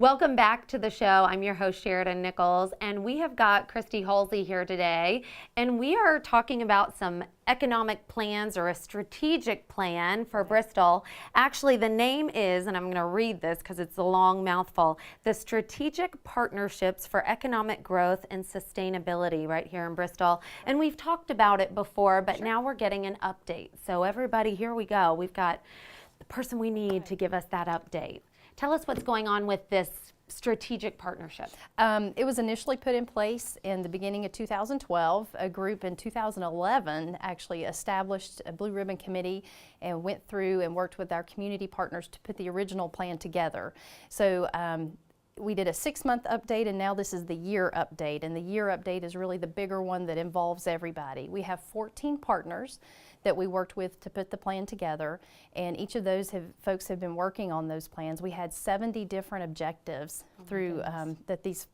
Welcome back to the show. I'm your host, Sheridan Nichols, and we have got Kristi Haulsee here today, and we are talking about some economic plans or a strategic plan for Bristol. Actually, the name is, and I'm going to read this because it's a long mouthful, the Strategic Partnerships for Economic Growth and Sustainability right here in Bristol. And we've talked about it before, but now we're getting an update. So everybody, here we go. We've got the person we need to give us that update. Tell us what's going on with this strategic partnership. It was initially put in place in the beginning of 2012. A group in 2011 actually established a Blue Ribbon Committee and went through and worked with our community partners to put the original plan together. So we did a 6-month update, and now this is the year update. And the year update is really the bigger one that involves everybody. We have 14 partners that we worked with to put the plan together, and each of those folks have been working on those plans. We had 70 different objectives that these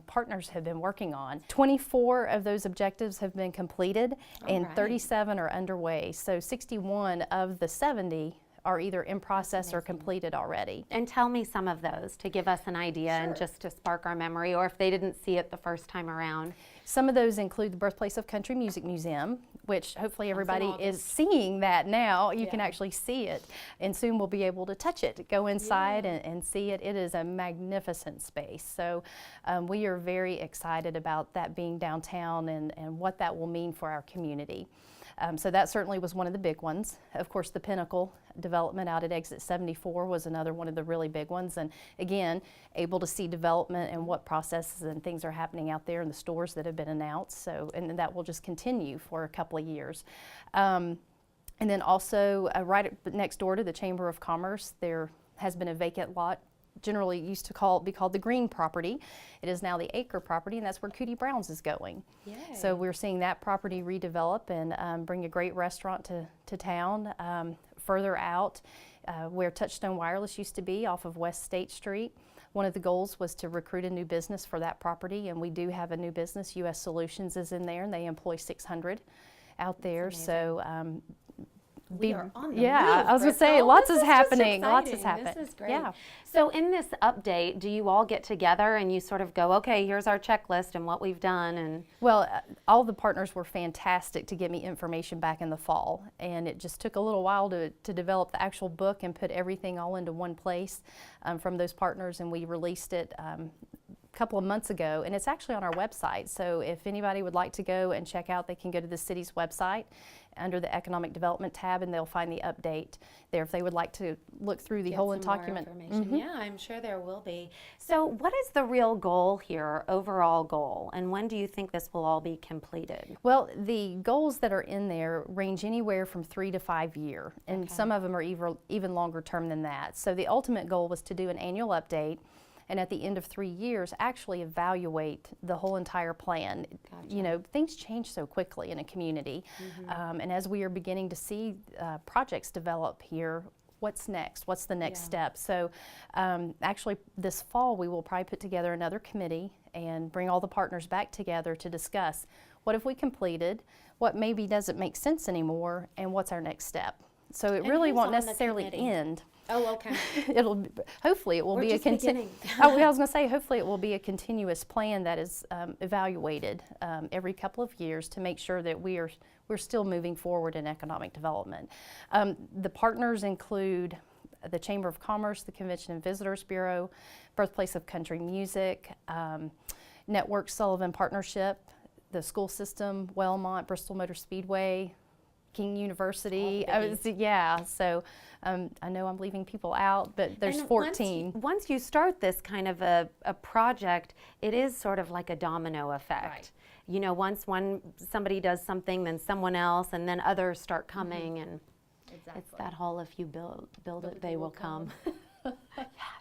partners have been working on. 24 of those objectives have been completed, and 37 are underway. So 61 of the 70 are either in process or completed already. And tell me some of those to give us an idea and just to spark our memory, or if they didn't see it the first time around. Some of those include the Birthplace of Country Music Museum, which hopefully everybody is seeing that now. You can actually see it, and soon we'll be able to touch it, go inside and see it. It is a magnificent space. So we are very excited about that being downtown and what that will mean for our community. So that certainly was one of the big ones. Of course, the Pinnacle development out at Exit 74 was another one of the really big ones. And again, able to see development and what processes and things are happening out there in the stores that have been announced. So, and that will just continue for a couple of years. And then also right next door to the Chamber of Commerce, there has been a vacant lot, generally used to be called the green property. It is now the acre property, and that's where Cootie Brown's is going. Yay. So we're seeing that property redevelop and bring a great restaurant to town. Further out, where Touchstone Wireless used to be off of West State Street, one of the goals was to recruit a new business for that property, and we do have a new business. US Solutions is in there, and they employ 600 out there. So we are on the move, I was going to say, lots is happening. Lots is happening. This is great. Yeah. So in this update, do you all get together and you sort of go, okay, here's our checklist and what we've done? And well, all the partners were fantastic to get me information back in the fall, and it just took a little while to develop the actual book and put everything all into one place from those partners, and we released it a couple of months ago, and it's actually on our website. So if anybody would like to go and check out, they can go to the city's website under the Economic Development tab, and they'll find the update there if they would like to look through the whole document. Yeah, I'm sure there will be. So what is the real goal here, overall goal, and when do you think this will all be completed? Well, the goals that are in there range anywhere from 3 to 5 years, and some of them are even longer term than that. So the ultimate goal was to do an annual update, and at the end of 3 years actually evaluate the whole entire plan. Gotcha. You know, things change so quickly in a community, and as we are beginning to see projects develop here, what's next? What's the next step? So actually this fall we will probably put together another committee and bring all the partners back together to discuss what have we completed, what maybe doesn't make sense anymore, and what's our next step. So it really won't necessarily end. Oh, okay. Hopefully it will be a continuous. I was going to say, hopefully it will be a continuous plan that is evaluated every couple of years to make sure that we're still moving forward in economic development. The partners include the Chamber of Commerce, the Convention and Visitors Bureau, Birthplace of Country Music, Network Sullivan Partnership, the school system, Wellmont, Bristol Motor Speedway, King University. So I know I'm leaving people out, but there's 14. Once you start this kind of a project, it is sort of like a domino effect. Right. You know, once somebody does something, then someone else, and then others start coming, and it's that whole if you build it, they will come. Yeah,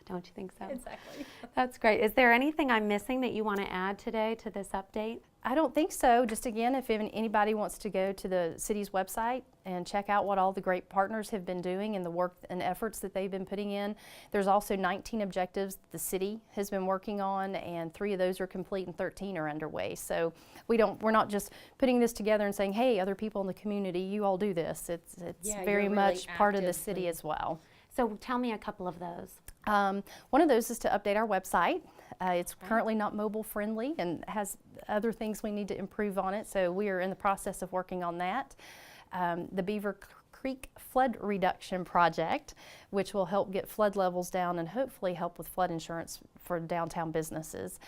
don't you think so? Exactly. That's great. Is there anything I'm missing that you want to add today to this update? I don't think so. Just again, if anybody wants to go to the city's website and check out what all the great partners have been doing and the work and efforts that they've been putting in. There's also 19 objectives the city has been working on, and 3 of those are complete and 13 are underway. So we're not just putting this together and saying, hey, other people in the community, you all do this. It's very much part of the city as well. So tell me a couple of those. One of those is to update our website. It's currently not mobile friendly and has other things we need to improve on it, so we are in the process of working on that. The Beaver Creek Flood Reduction Project, which will help get flood levels down and hopefully help with flood insurance for downtown businesses,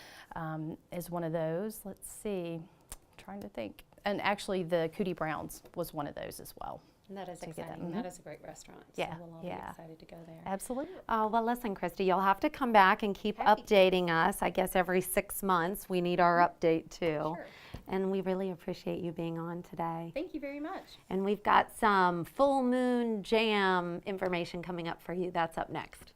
is one of those. Let's see, I'm trying to think. And actually the Cootie Browns was one of those as well. And that is To get that. exciting. That is a great restaurant. Yeah, So we'll all be excited to go there. Absolutely. Oh, well, listen, Kristi, you'll have to come back and keep updating us. I guess every 6 months we need our update too. Sure. And we really appreciate you being on today. Thank you very much. And we've got some full moon jam information coming up for you. That's up next.